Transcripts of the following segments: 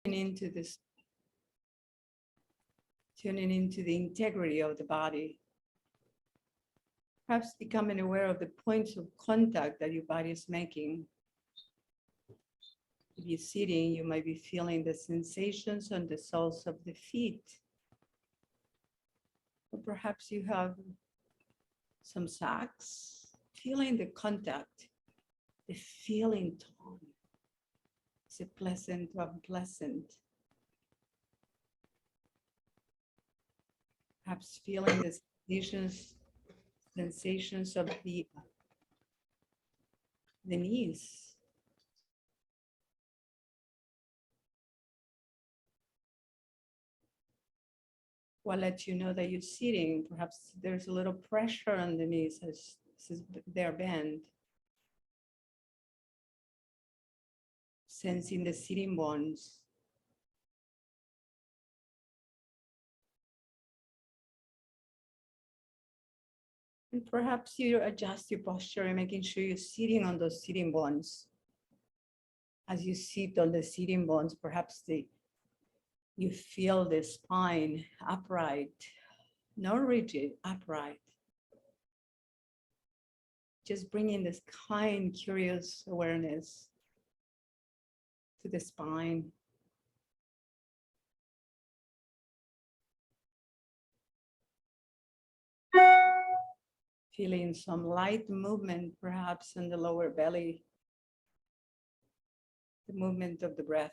into this, tuning into the integrity of the body. Perhaps becoming aware of the points of contact that your body is making. If you're sitting, you might be feeling the sensations on the soles of the feet. Or perhaps you have some socks, feeling the contact, the feeling tone. Is it pleasant or unpleasant? Perhaps feeling the sensations of the knees. Will let you know that you're sitting. Perhaps there's a little pressure on the knees as they're bent. Sensing the sitting bones. And perhaps you adjust your posture and making sure you're sitting on those sitting bones. As you sit on the sitting bones, perhaps you feel the spine upright, not rigid, upright. Just bringing this kind, curious awareness to the spine. Feeling some light movement, perhaps in the lower belly, the movement of the breath.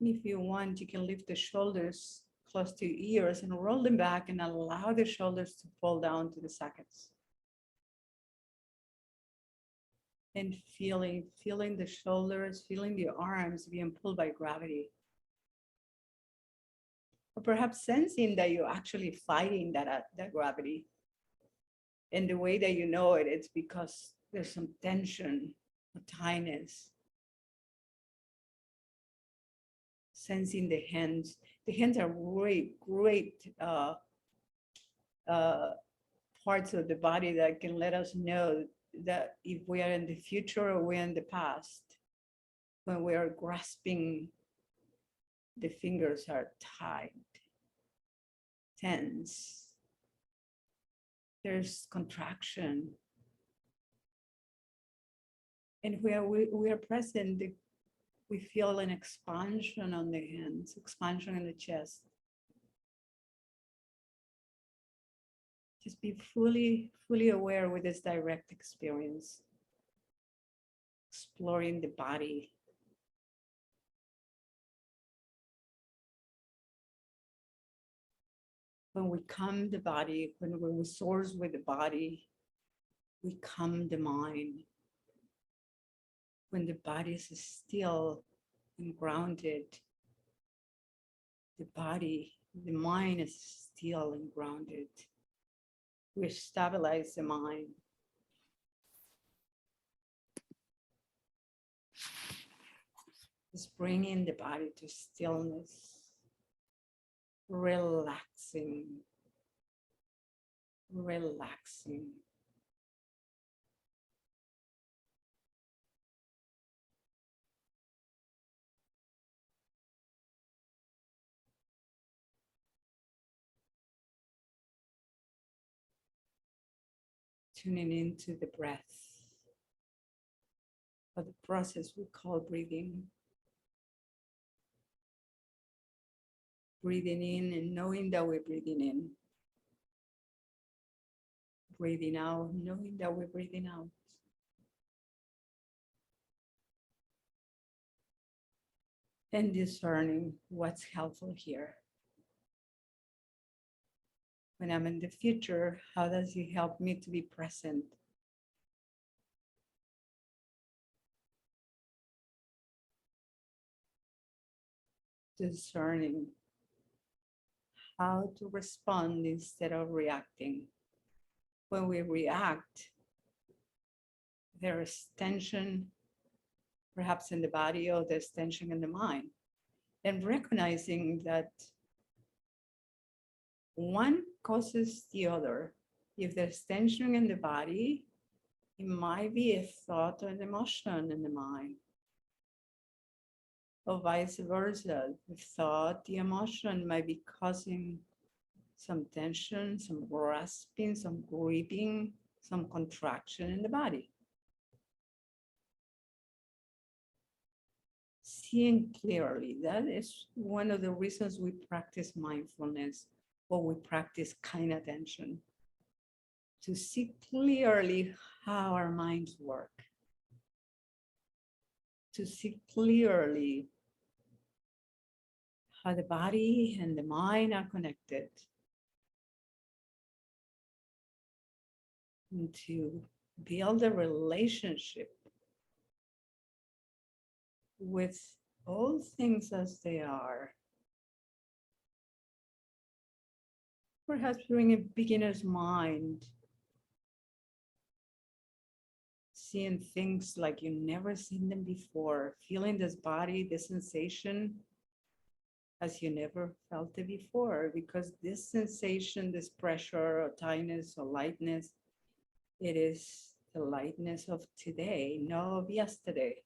And if you want, you can lift the shoulders close to your ears and roll them back and allow the shoulders to fall down to the sockets. And feeling the shoulders, feeling the arms being pulled by gravity. Or perhaps sensing that you're actually fighting that gravity. And the way that you know it, it's because there's some tension or tightness. Sensing the hands. The hands are great parts of the body that can let us know that if we are in the future or we're in the past, when we are grasping, the fingers are tight, tense. There's contraction. And we are present, we feel an expansion on the hands, expansion in the chest. Just be fully aware with this direct experience. Exploring the body. When we calm the body, when we source with the body, we calm the mind. When the body is still and grounded, the mind is still and grounded. We stabilize the mind. Just bringing the body to stillness, relaxing. Tuning into the breath, or the process we call breathing. Breathing in and knowing that we're breathing in. Breathing out, knowing that we're breathing out. And discerning what's helpful here. When I'm in the future, how does it help me to be present? Discerning how to respond instead of reacting. When we react, there is tension, perhaps in the body, or there's tension in the mind. And recognizing that one causes the other. If there's tension in the body, It might be a thought or an emotion in the mind, or vice versa. The thought, the emotion might be causing some tension, some grasping, some gripping, some contraction in the body. Seeing clearly, that is one of the reasons we practice mindfulness, or we practice kind attention, to see clearly how our minds work, to see clearly how the body and the mind are connected, and to build a relationship with all things as they are. Perhaps bring a beginner's mind, seeing things like you've never seen them before, feeling this body, this sensation as you never felt it before, because this sensation, this pressure or tightness or lightness, it is the lightness of today, not of yesterday.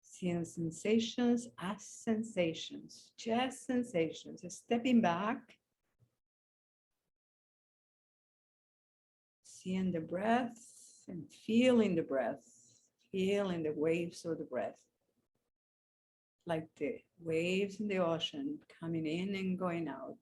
Seeing sensations as sensations, just sensations, stepping back, seeing the breath and feeling the breath, feeling the waves of the breath, like the waves in the ocean coming in and going out.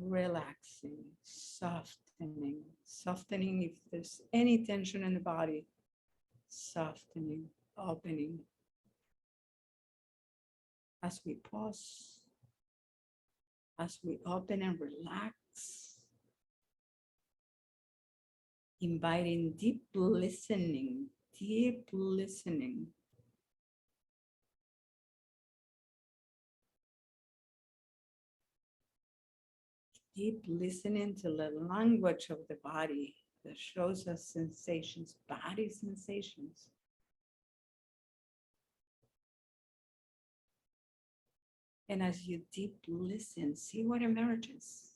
Relaxing, softening if there's any tension in the body, softening, opening. As we pause, as we open and relax, inviting deep listening, deep listening. Deep listening to the language of the body that shows us sensations, body sensations. And as you deep listen, see what emerges.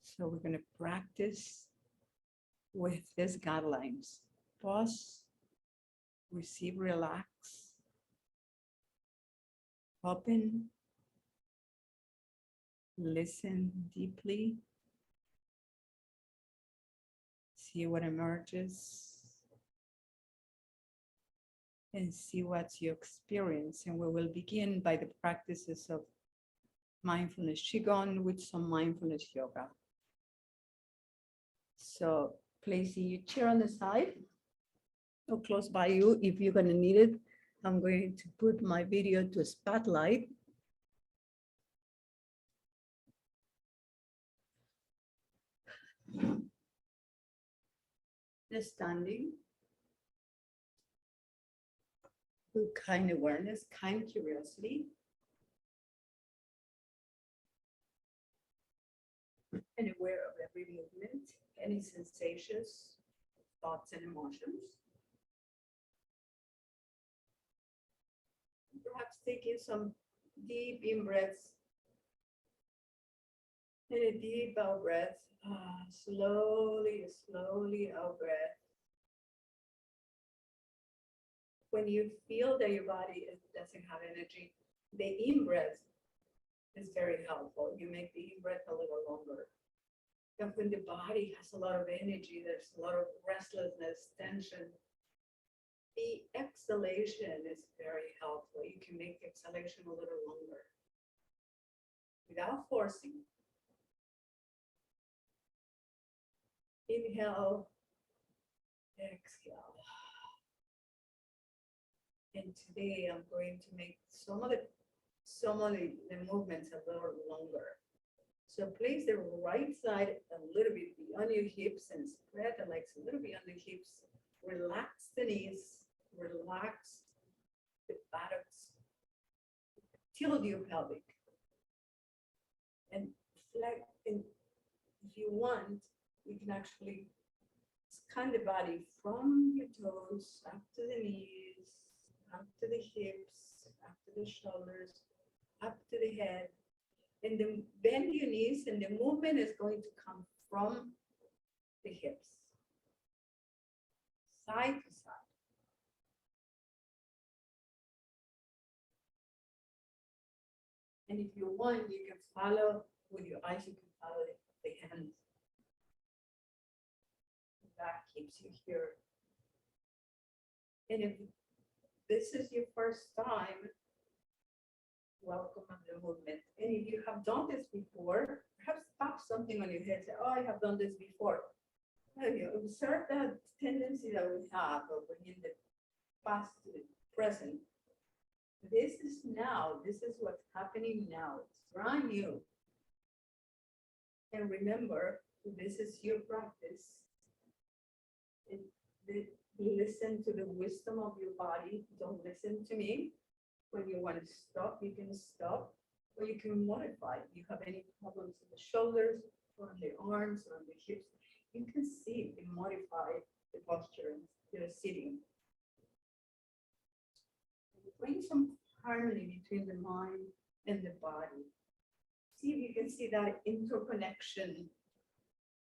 So we're going to practice with these guidelines. Pause, receive, relax, open, listen deeply, see what emerges, and see what you experience. And we will begin by the practices of mindfulness qigong with some mindfulness yoga. So placing your chair on the side or close by you if you're going to need it. I'm going to put my video to a spotlight. Just standing with kind awareness, kind curiosity, and aware of every movement, any sensations, thoughts, and emotions. Perhaps taking some deep in breaths and a deep out breath. Slowly, slowly out breath. When you feel that your body doesn't have energy, the in breath is very helpful. You make the in breath a little longer. And when the body has a lot of energy, there's a lot of restlessness, tension, the exhalation is very helpful. You can make the exhalation a little longer without forcing. Inhale, exhale. And today I'm going to make some of the movements a little longer. So place the right side a little bit beyond your hips and spread the legs a little beyond the hips Relax the knees, relax the buttocks, tilt your pelvic, and flex. And if you want, you can actually scan the body from your toes up to the knees, up to the hips, up to the shoulders, up to the head. And then bend your knees, and the movement is going to come from the hips, side to side. And if you want, you can follow with your eyes, you can follow the hands. That keeps you here. And if this is your first time, welcome on the movement. And if you have done this before, perhaps stop something on your head, say, oh, I have done this before. You observe that tendency that we have of bringing the past to the present. This is now, this is what's happening now. It's brand new. And remember, this is your practice. Listen to the wisdom of your body. Don't listen to me. When you want to stop, you can stop, or you can modify. If you have any problems in the shoulders, or on the arms, or on the hips, you can see, you can modify the posture instead of sitting. Bring some harmony between the mind and the body. See if you can see that interconnection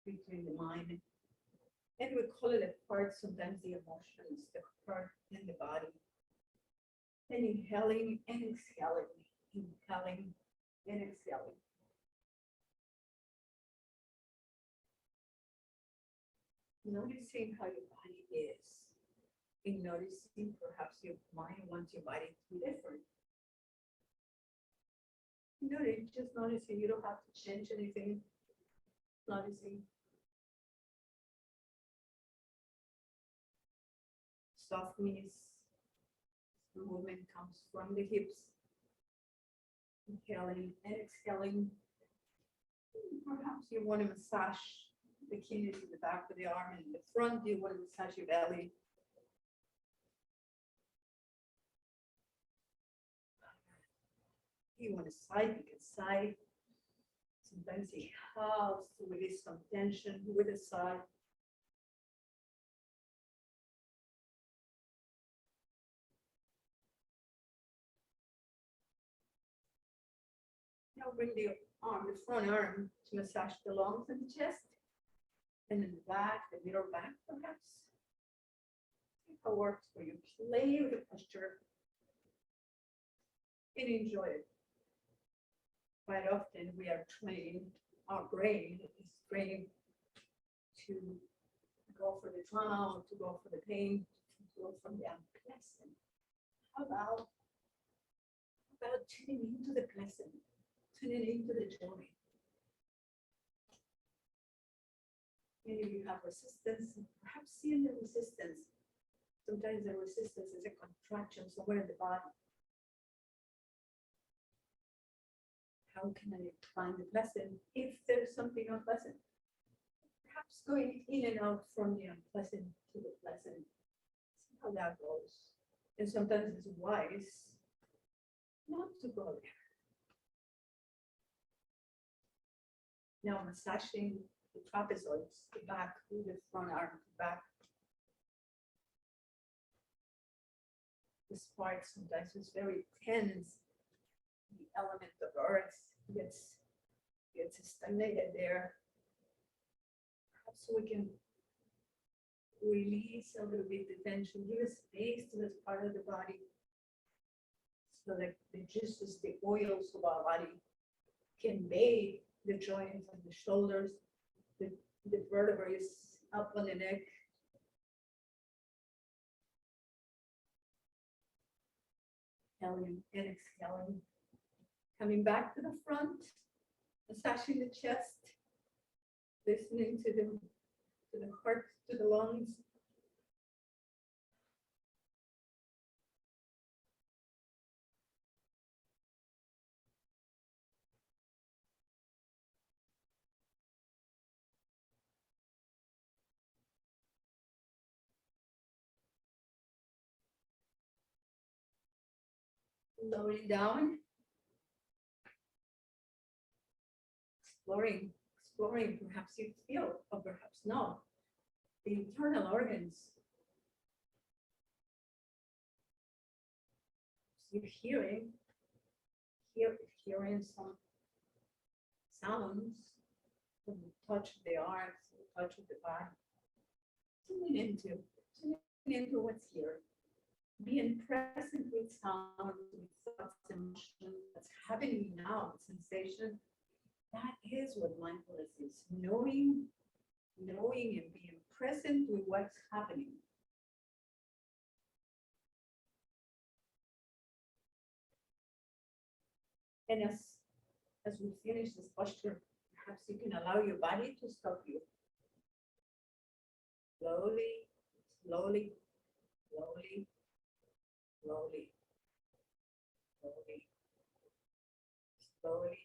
between the mind. And we call it a part, sometimes the emotions, the heart and the body. And inhaling and exhaling, inhaling and exhaling. Noticing how your body is, and noticing perhaps your mind wants your body to be different. Just noticing, you don't have to change anything. Noticing. Softness. The movement comes from the hips. Inhaling and exhaling. Perhaps you want to massage the kidneys in the back of the arm, and in the front you want to massage your belly. You want to side, you can side. Sometimes it helps to release some tension with the side. Now bring the front arm to massage the lungs and the chest. And then the back, the middle back, perhaps. See how it works for you. Play with the posture and enjoy it. Quite often we are trained, our brain is trained to go for the trauma, to go for the pain, to go for the unpleasant. How about tuning into the pleasant, tuning into the joy? And if you have resistance, perhaps seeing the resistance. Sometimes the resistance is a contraction somewhere in the body. How can I find the pleasant if there's something unpleasant? Perhaps going in and out from the unpleasant to the pleasant. See how that goes. And sometimes it's wise not to go there. Now massaging the trapezoids, the back, the front arm, the back. This part sometimes is very tense. The element of earth gets stagnated there. Perhaps we can release a little bit the tension, give a space to this part of the body, so that the juices, the oils of our body can bathe the joints and the shoulders, the vertebrae up on the neck. Inhaling and exhaling. Coming back to the front, massaging the chest, listening to the heart, to the lungs. Lowering down, exploring, perhaps you feel, or perhaps not, the internal organs. You're hearing some sounds, the touch of the arms, the touch of the body. Tuning into what's here. Being present with sound, with thoughts, emotions, what's happening now, sensation. That is what mindfulness is. Knowing and being present with what's happening. And as we finish this posture, perhaps you can allow your body to stop you. Slowly, slowly, slowly, slowly, slowly, slowly.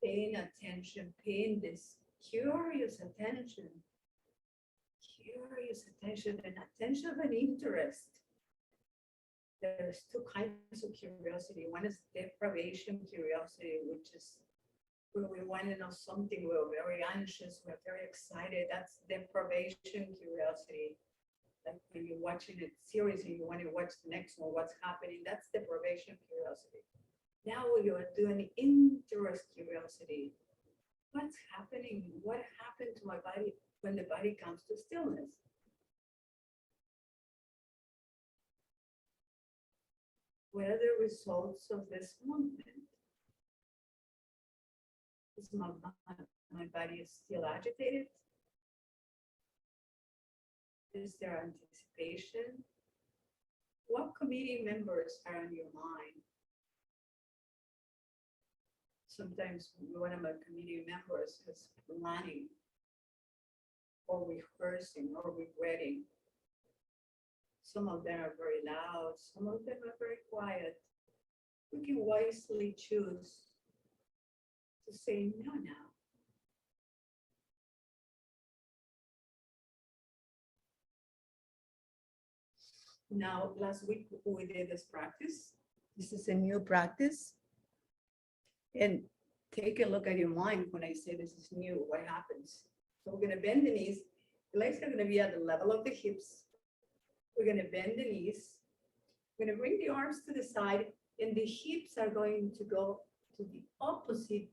Paying attention, paying this curious attention and attention and interest. There's two kinds of curiosity. One is deprivation curiosity, which is when we want to know something, we're very anxious, we're very excited. That's deprivation curiosity. Like when you're watching a series and you want to watch the next one, what's happening, that's deprivation curiosity. Now you are doing interest curiosity. What's happening? What happened to my body when the body comes to stillness? What are the results of this movement? Is my body is still agitated? Is there anticipation? What committee members are on your mind? Sometimes one of my committee members is planning or rehearsing or regretting. Some of them are very loud, some of them are very quiet. We can wisely choose to say no now. Now, last week we did this practice. This is a new practice. And take a look at your mind when I say this is new, what happens? So we're going to bend the knees. The legs are going to be at the level of the hips. We're going to bend the knees. We're going to bring the arms to the side, and the hips are going to go to the opposite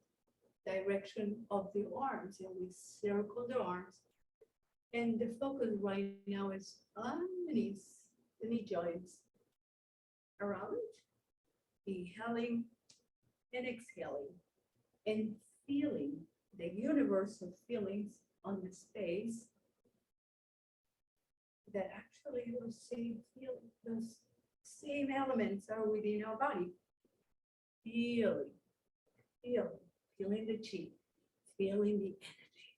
direction of the arms. And we circle the arms. And the focus right now is on the knees, the knee joints, around, inhaling and exhaling, and feeling the universe of feelings on the space that actually those same elements are within our body. Feeling the chi, feeling the energy.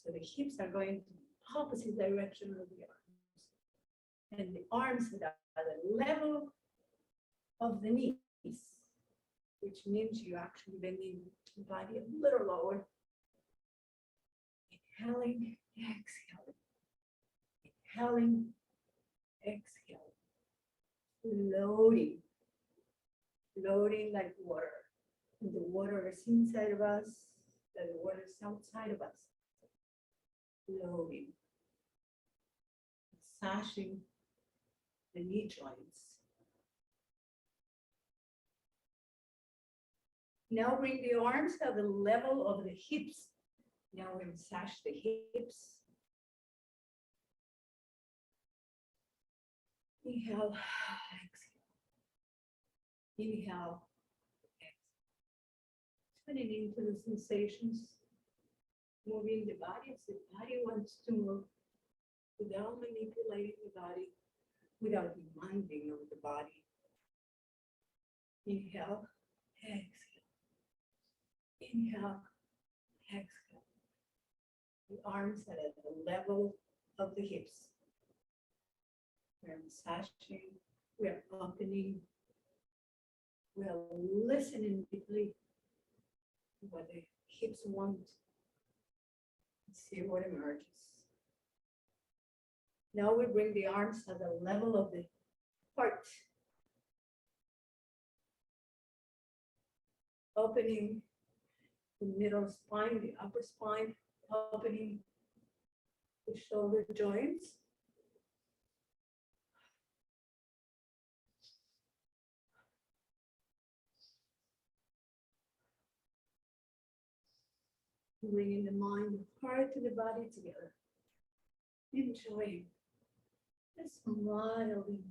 So the hips are going to the opposite direction of the arms. And the arms are at the level of the knees, which means you actually bending the body a little lower. Inhaling, exhaling. Inhaling, exhaling. Floating like water. And the water is inside of us, and the water is outside of us. Floating. Massaging the knee joints. Now bring the arms at the level of the hips. Now we massage the hips. Inhale, exhale. Inhale, exhale. Turning into the sensations, moving the body as the body wants to move, without manipulating the body, without demanding of the body. Inhale, exhale. Inhale, exhale. The arms are at the level of the hips. We're massaging, we're opening, we're listening deeply to what the hips want. See what emerges. Now we bring the arms at the level of the heart. Opening the middle spine, the upper spine, opening the shoulder joints. Bringing the mind, the heart, and the body together. Enjoying, smiling.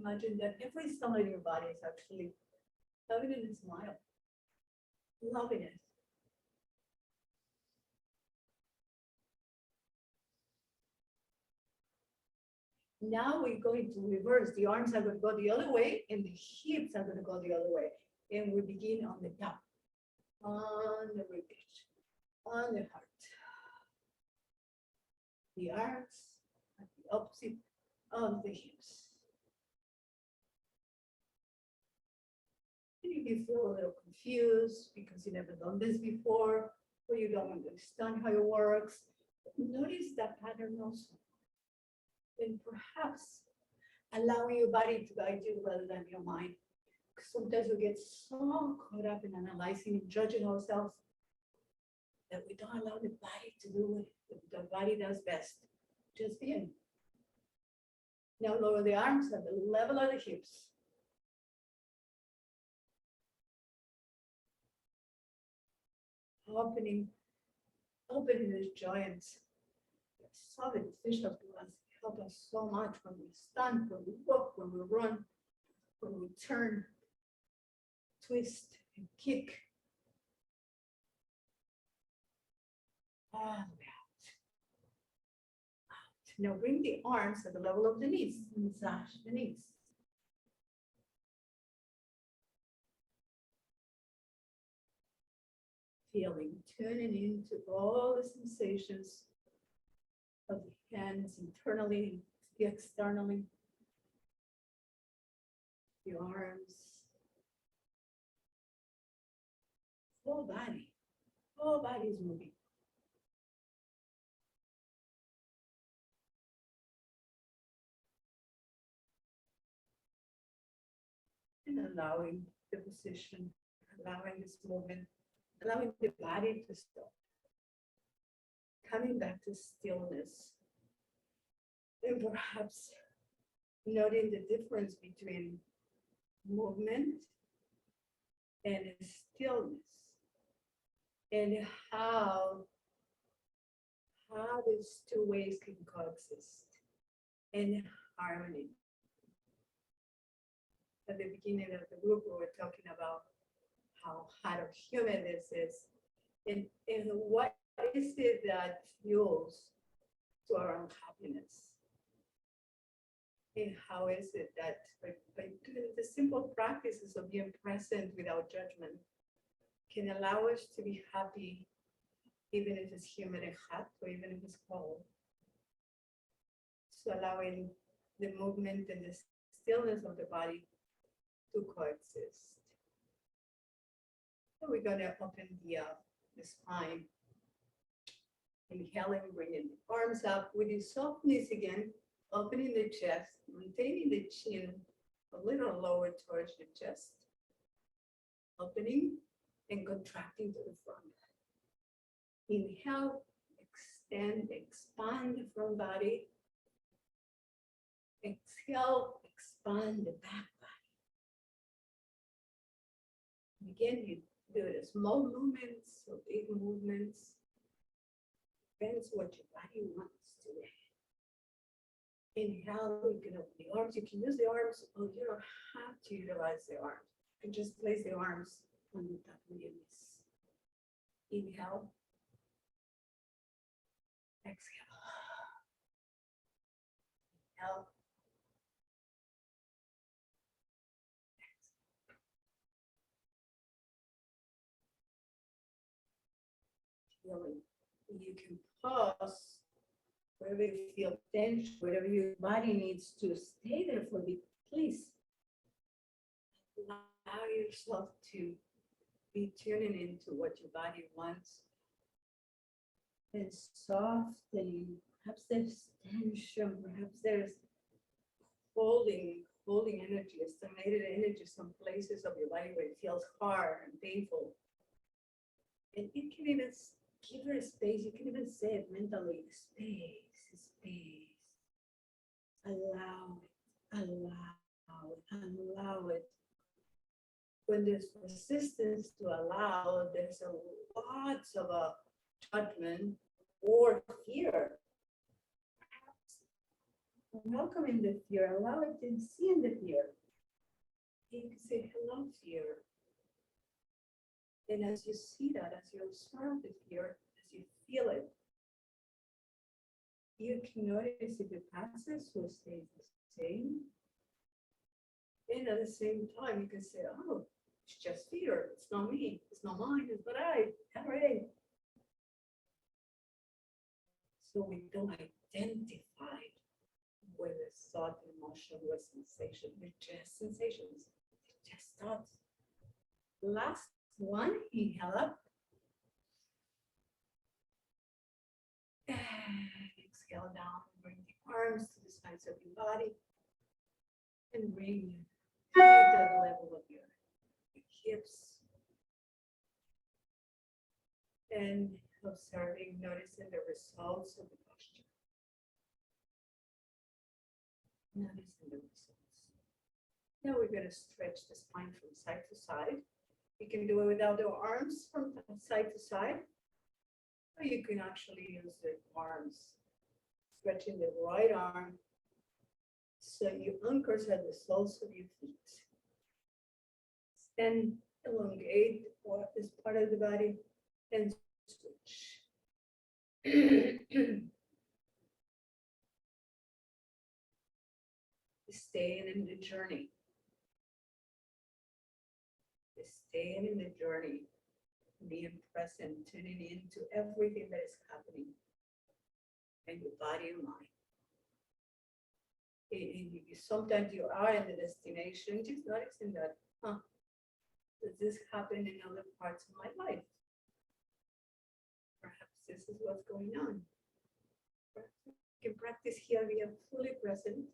Imagine that every cell in your body is actually having a smile, loving it. Now we're going to reverse. The arms are going to go the other way, and the hips are going to go the other way. And we begin on the top, on the ribcage, on the heart. The arms at the opposite of the hips. And if you feel a little confused because you've never done this before, or you don't understand how it works, notice that pattern also. And perhaps allowing your body to guide you rather than your mind. Because sometimes we get so caught up in analyzing and judging ourselves that we don't allow the body to do what the body does best, just being. Now lower the arms at the level of the hips. Opening the joints. Solid fascial joints help us so much when we stand, when we walk, when we run, when we turn, twist, and kick. And out. Out. Now bring the arms at the level of the knees. Massage the knees. Feeling, tuning into all the sensations of the hands internally, externally, the arms, whole body is moving. And allowing the position, allowing this movement, allowing the body to stop. Coming back to stillness. And perhaps noting the difference between movement and stillness. And how these two ways can coexist in harmony. At the beginning of the group, we were talking about how hard of human this is, and what is it that fuels to our unhappiness? And how is it that by doing the simple practices of being present without judgment can allow us to be happy, even if it's humid and hot, or even if it's cold? So allowing the movement and the stillness of the body to coexist. So we're going to open the spine. Inhaling, bringing the arms up with the softness again, opening the chest, maintaining the chin a little lower towards the chest, opening and contracting to the front. Inhale, extend, expand the front body. Exhale, expand the back body. Again, you do the small movements or big movements. Depends what your body wants today. Inhale, you can open the arms. You can use the arms, or you don't have to utilize the arms. You can just place the arms on the top of your knees. Inhale. Exhale. Inhale. Feeling. You can pause wherever you feel tension, wherever your body needs to stay there for the please. Allow yourself to be tuning into what your body wants and softening Perhaps there's tension, perhaps there's holding energy, estimated energy, some places of your body where it feels hard and painful. And you can even give her space. You can even say it mentally, space, space. Allow it. When there's resistance to allow, there's lots of judgment or fear. Welcoming the fear, allow it and see in the fear. You can say, hello, fear. And as you see that, as you observe the fear, as you feel it, you can notice if it passes or stays the same. And at the same time, you can say, oh, it's just fear. It's not me. It's not mine. It's not I. All right. So we don't identify with the thought, emotion, or sensation. They're just sensations. They're just thoughts. Last one, inhale up. And exhale down. Bring the arms to the sides of your body. And bring you to the level of your hips. And observing, noticing the results of the posture. Noticing the results. Now we're going to stretch the spine from side to side. You can do it without the arms from side to side. Or you can actually use the arms. Stretching the right arm. So you anchors at the soles of your feet. Then elongate this part of the body and switch. Staying in the journey. Staying in the journey. Being present, tuning into everything that is happening in your body and mind. Sometimes you are in the destination, just noticing that, does this happen in other parts of my life? Perhaps this is what's going on. Perhaps you can practice here, be fully present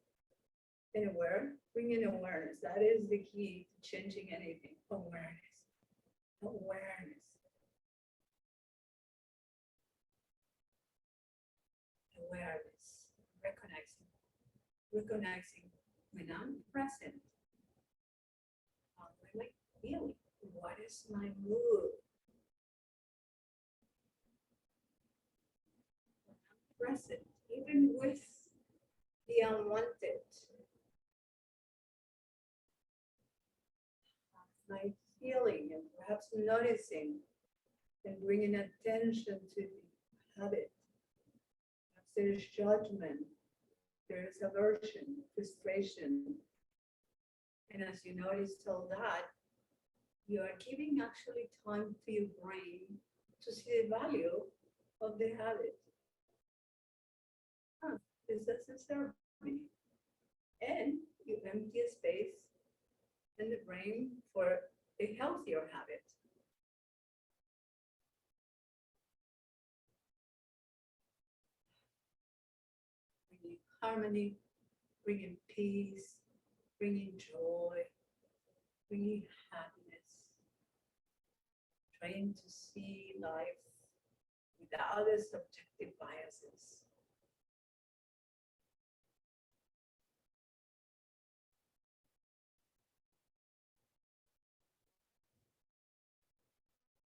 and aware, bring in awareness. That is the key to changing anything. Awareness. Awareness. Awareness. Recognizing when I'm present. How am I feeling? What is my mood? When I'm present, even with the unwanted. How am I feeling? And perhaps noticing and bringing attention to the habit. Perhaps there's judgment. There's aversion, frustration. And as you notice all that, you are giving actually time to your brain to see the value of the habit. This doesn't serve me. And you empty a space in the brain for a healthier habit. Bringing harmony, bringing peace, bringing joy, bringing happiness. Trying to see life without the subjective biases.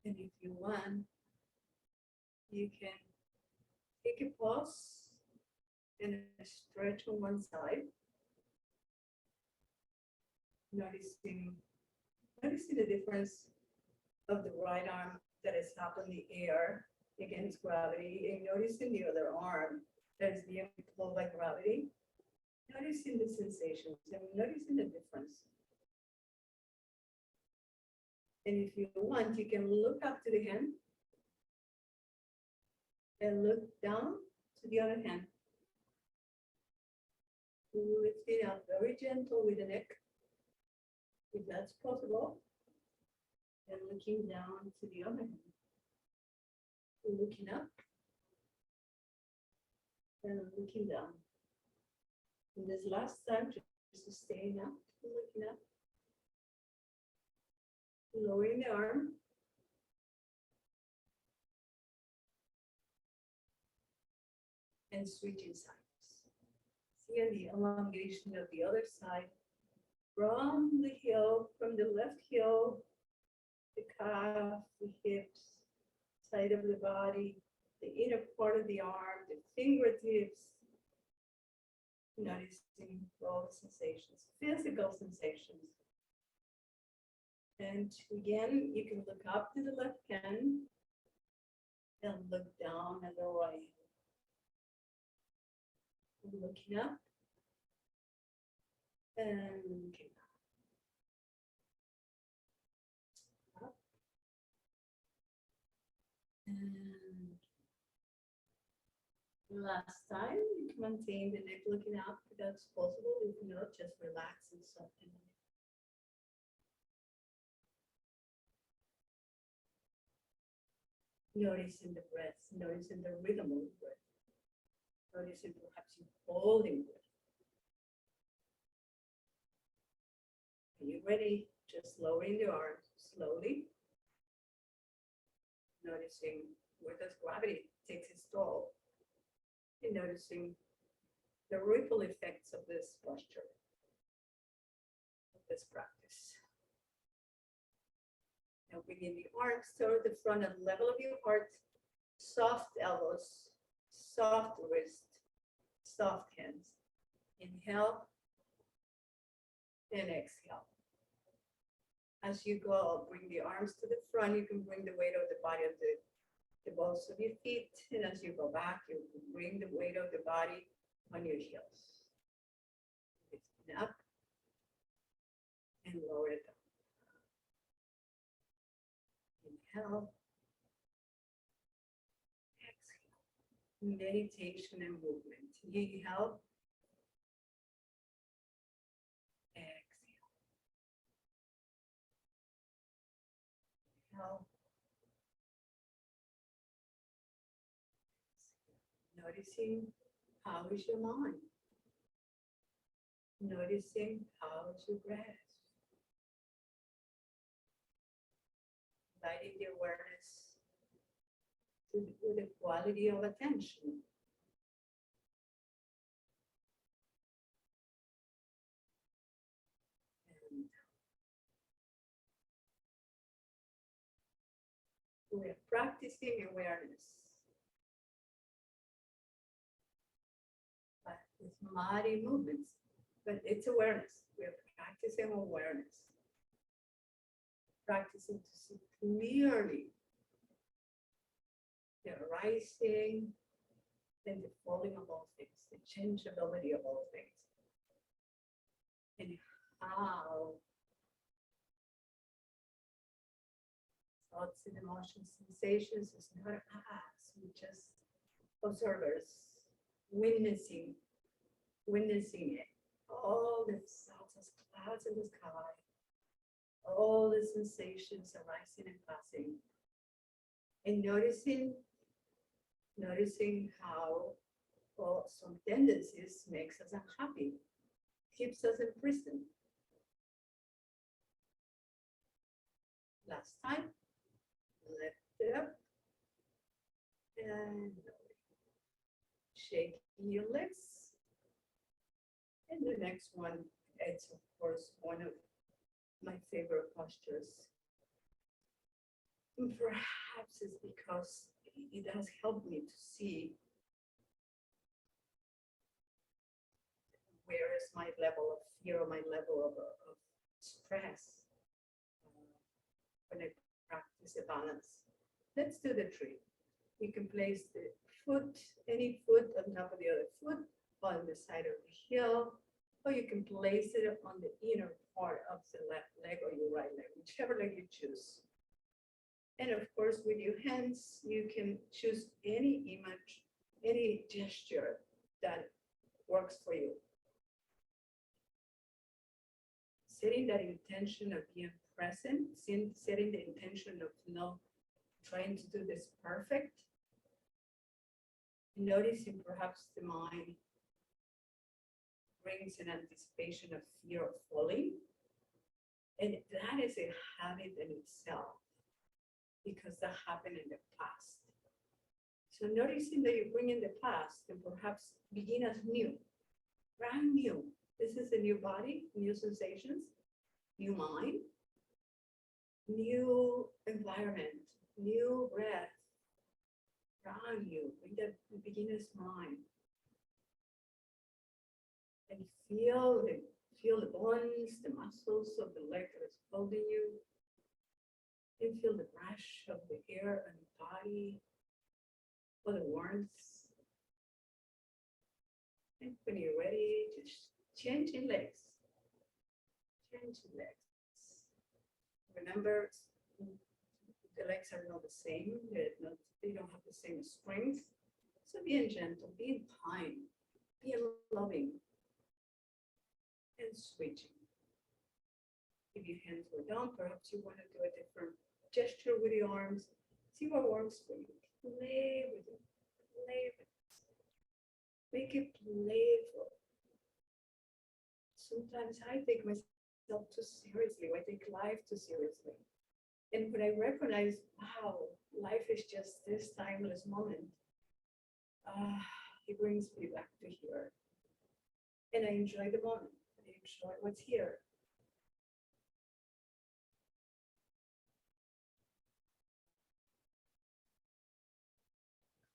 And if you want, you can take a pause and stretch on one side. Noticing the difference of the right arm that is up in the air against gravity, and noticing the other arm that is being pulled by gravity. Noticing the sensations and noticing the difference. And if you want, you can look up to the hand and look down to the other hand. Lift it up very gentle with the neck, if that's possible. And looking down to the other hand. Looking up. And looking down. And this last time, just staying up, looking up. Lowering the arm. And switching sides. See the elongation of the other side from the heel, from the left heel, the calf, the hips, side of the body, the inner part of the arm, the fingertips. Noticing all the sensations, physical sensations. And again, you can look up to the left hand and look down at the right. Looking up and looking up. And last time, you can maintain the neck looking up if that's possible. If not, just relax and soften it. Noticing the breath, noticing the rhythm of the breath. Noticing perhaps you holding breath. Are you ready? Just lowering the arms slowly. Noticing where does gravity takes its toll. And noticing the ripple effects of this posture, of this practice. Now bringing the arms toward the front and level of your heart, soft elbows, soft wrist, soft hands. Inhale and exhale. As you go, bring the arms to the front. You can bring the weight of the body of the balls of your feet. And as you go back, you can bring the weight of the body on your heels. Lift it up and lower it down. Inhale. Exhale. Meditation and movement. Inhale. Exhale. Inhale. Noticing how is your mind. Noticing how is your breath. Inviting the awareness to the quality of attention. And we are practicing awareness. But with mighty movements, but it's awareness. We are practicing awareness. Practicing to see clearly the arising and the falling of all things, the changeability of all things, and how thoughts and emotions, sensations is not us, we just observers, witnessing it. All the thoughts as clouds in the sky, all the sensations arising and passing, and noticing how some tendencies makes us unhappy, keeps us in prison. Last time, lift it up and shaking your legs. And the next one, it's of course one of my favorite postures. And perhaps it's because it has helped me to see where is my level of fear, my level of stress when I practice a balance. Let's do the tree. You can place the foot, any foot on top of the other foot, on the side of the heel, or you can place it on the inner part of the left leg or your right leg, whichever leg you choose. And of course, with your hands, you can choose any image, any gesture that works for you. Setting that intention of being present, setting the intention of not trying to do this perfect, Noticing perhaps the mind brings an anticipation of fear of falling. And that is a habit in itself because that happened in the past. So noticing that you bring in the past and perhaps begin as new, brand new. This is a new body, new sensations, new mind, new environment, new breath, brand new, in the beginner's mind. And feel the bones, the muscles of the leg that is holding you. And feel the brush of the air and the body, or the warmth. And when you're ready, just change your legs. Change your legs. Remember, the legs are not the same. They don't have the same strength. So being gentle, being kind, being loving, and switching. If your hands were down, perhaps you want to do a different gesture with your arms. See what works for you. Play with it. Play with it. Make it playful. Sometimes I take myself too seriously. I take life too seriously. And when I recognize, wow, life is just this timeless moment, it brings me back to here. And I enjoy the moment. I enjoy what's here.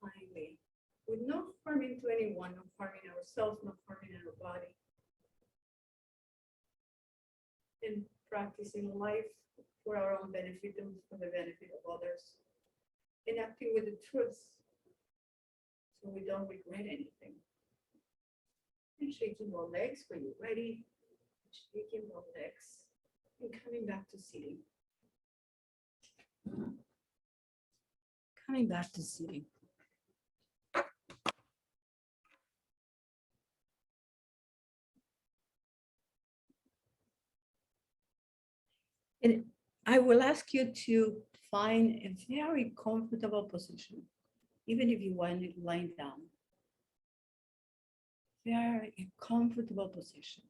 Kindly, with no harming to anyone, no harming ourselves, no harming our body. And practicing life for our own benefit and for the benefit of others. And acting with the truth so we don't regret anything. And shaking both legs when you're ready. Shaking both legs and coming back to sitting. Coming back to sitting. And I will ask you to find a very comfortable position, even if you want it lying down. Very comfortable position.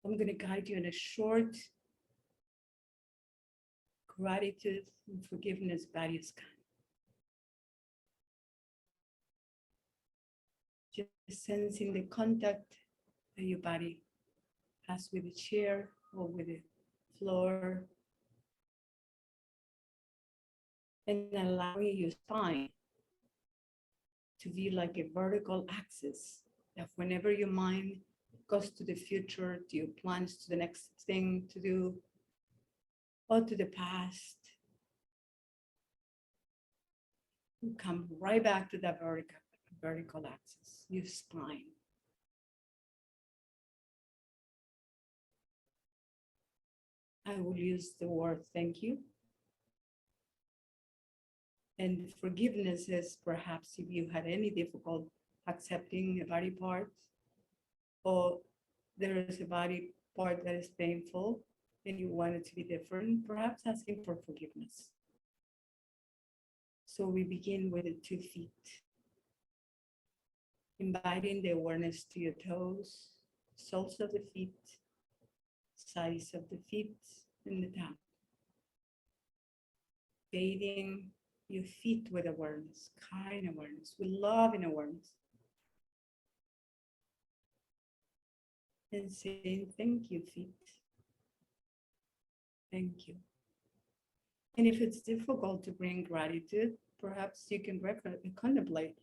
I'm going to guide you in a short gratitude and forgiveness various kind. Just sensing the contact that your body has with the chair or with the floor. And allowing your spine to be like a vertical axis. That whenever your mind goes to the future, to your plans, to the next thing to do, or to the past, you come right back to that vertical axis, your spine. I will use the word thank you. And forgiveness is perhaps if you had any difficulty accepting a body part, or there is a body part that is painful and you want it to be different, perhaps asking for forgiveness. So we begin with the 2 feet. Inviting the awareness to your toes, soles of the feet, sides of the feet, and the top. Bathing your feet with awareness, kind awareness, with love and awareness. And saying, thank you, feet. Thank you. And if it's difficult to bring gratitude, perhaps you can contemplate,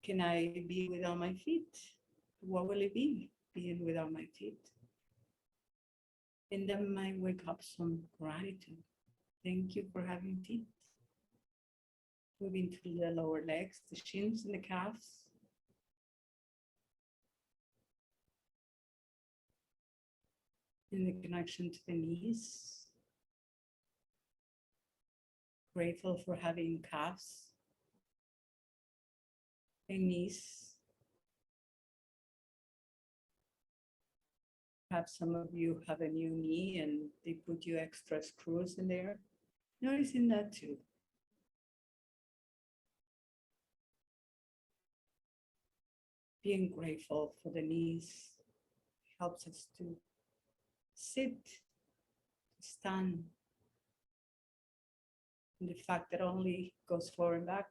can I be without my feet? What will it be, being without my feet? And that might wake up some gratitude. Thank you for having feet. Moving to the lower legs, the shins and the calves. And the connection to the knees. Grateful for having calves and knees. Perhaps some of you have a new knee and they put you extra screws in there. Noticing that too. Being grateful for the knees helps us to sit, to stand. And the fact that only goes forward and back.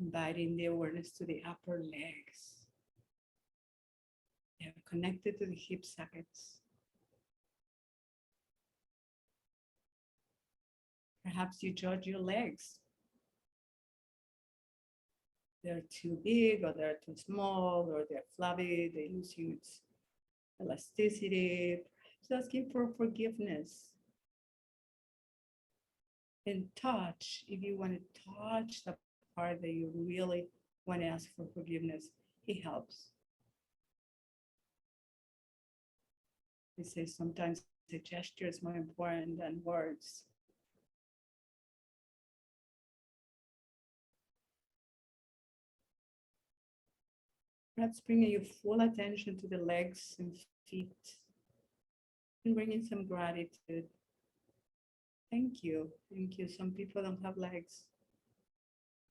Inviting the awareness to the upper legs. They are connected to the hip sockets. Perhaps you judge your legs. They're too big, or they're too small, or they're flabby, they lose its elasticity. Perhaps asking for forgiveness. And touch, if you want to touch the part that you really want to ask for forgiveness, it helps. They say sometimes the gesture is more important than words. Perhaps bringing your full attention to the legs and feet and bringing some gratitude. Thank you. Thank you. Some people don't have legs.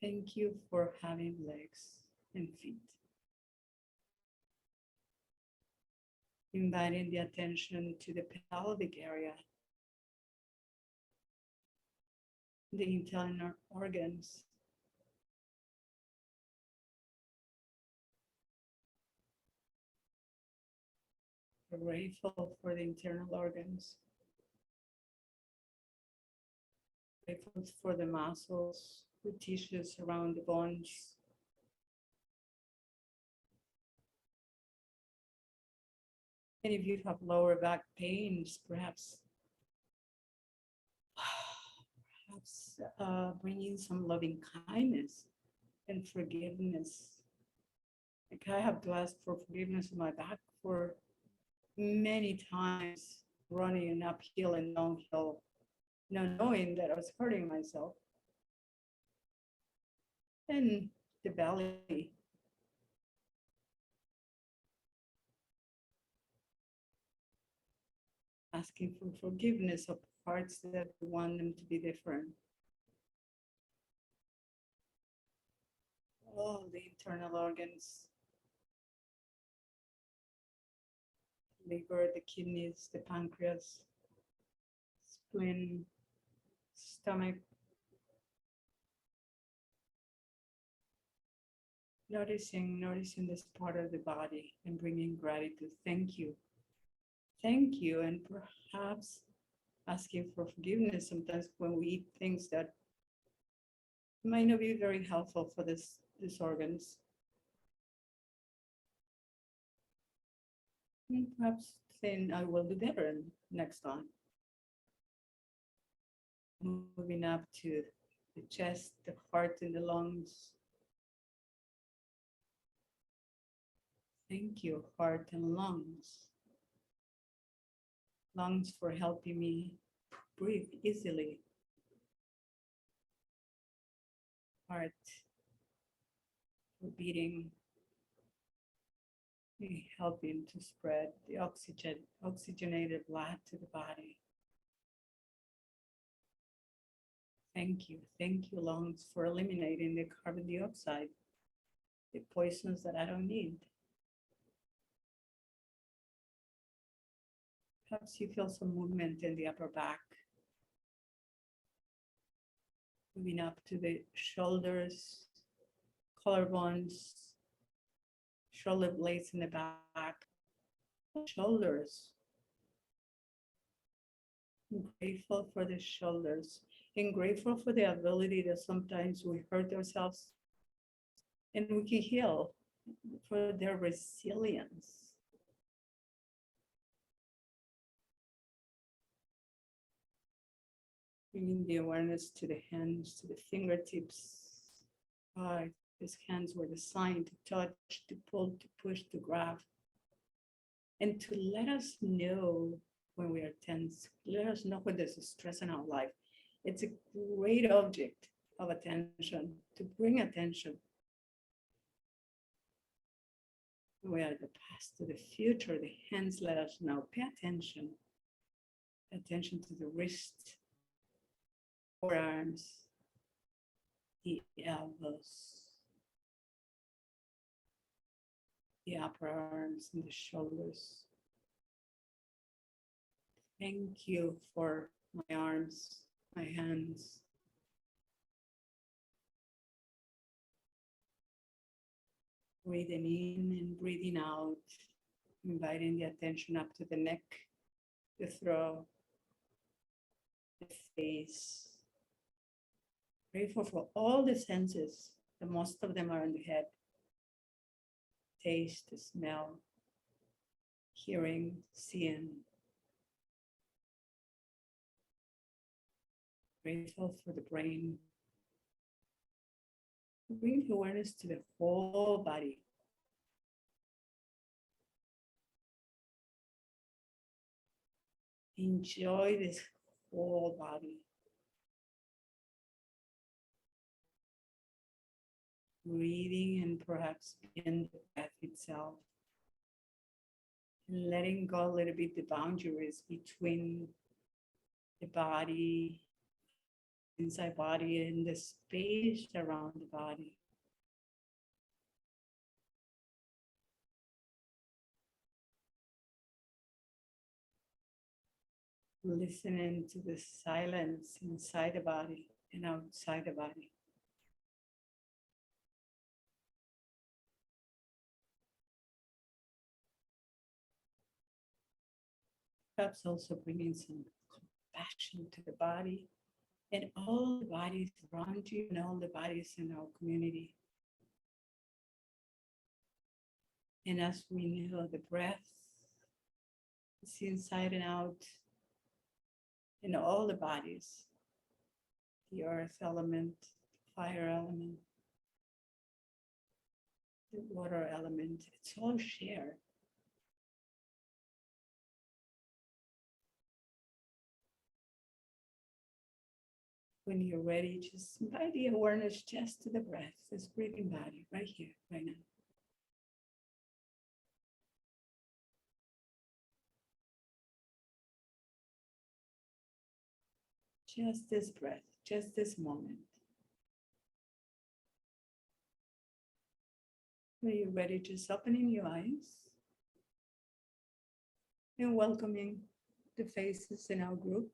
Thank you for having legs and feet. Inviting the attention to the pelvic area, the internal organs. Grateful for the internal organs. Grateful for the muscles, the tissues around the bones. And if you have lower back pains, perhaps bringing some loving kindness and forgiveness. Like I have to ask for forgiveness in my back for many times, running uphill and downhill, knowing that I was hurting myself. And the belly. Asking for forgiveness of parts that we want them to be different. All the internal organs. Liver, the kidneys, the pancreas, spleen, stomach. Noticing this part of the body and bringing gratitude. Thank you. Thank you. And perhaps asking for forgiveness sometimes when we eat things that might not be very helpful for these organs. And perhaps then I will do better next time. Moving up to the chest, the heart, and the lungs. Thank you, heart and lungs. Lungs for helping me breathe easily. Heart for beating, helping to spread the oxygenated blood to the body. Thank you, lungs, for eliminating the carbon dioxide, the poisons that I don't need. Perhaps you feel some movement in the upper back. Moving up to the shoulders, collarbones, shoulder blades in the back, shoulders. I'm grateful for the shoulders and grateful for the ability that sometimes we hurt ourselves and we can heal, for their resilience. Bringing the awareness to the hands, to the fingertips. These hands were designed to touch, to pull, to push, to grab, and to let us know when we are tense. Let us know when there's a stress in our life. It's a great object of attention, to bring attention. We are the past to the future. The hands let us know. Pay attention. Pay attention to the wrist, forearms, the elbows, the upper arms and the shoulders. Thank you for my arms, my hands. Breathing in and breathing out, inviting the attention up to the neck, the throat, the face. Grateful for all the senses, the most of them are in the head. Taste, smell, hearing, seeing. Grateful for the brain. Bring the awareness to the whole body. Enjoy this whole body. Breathing and perhaps in the breath itself. And letting go a little bit the boundaries between the body, inside body, and the space around the body. Listening to the silence inside the body and outside the body. Perhaps also bringing some compassion to the body and all the bodies around you and all the bodies in our community. And as we know, the breath is inside and out in all the bodies, the earth element, the fire element, the water element, it's all shared. When you're ready, just invite the awareness just to the breath, this breathing body right here, right now. Just this breath, just this moment. When you're ready, just opening your eyes and welcoming the faces in our group.